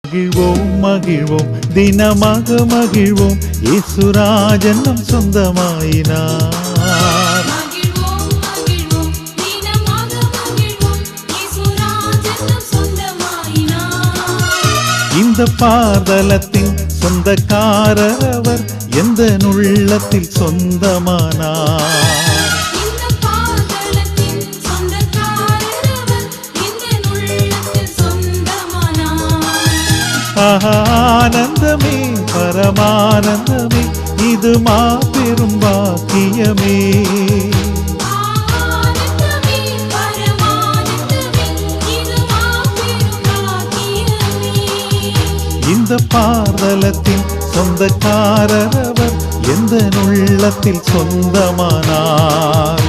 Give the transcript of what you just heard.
மகிழ்வோம் மகிழ்வோம் தினமாக மகிழ்வோம் இயேசுராஜன் நம் சொந்தமாயினார். இந்த பாதலத்தின் சொந்தக்காரர் அவர் எந்த உள்ளத்தில் சொந்தமானார். ஆனந்தமே பரமானந்தமே இது மாபெரும் பாக்கியமே. இந்த பாதலத்தின் சொந்தக்காரர் அவர் எந்த உள்ளத்தில் சொந்தமானார்.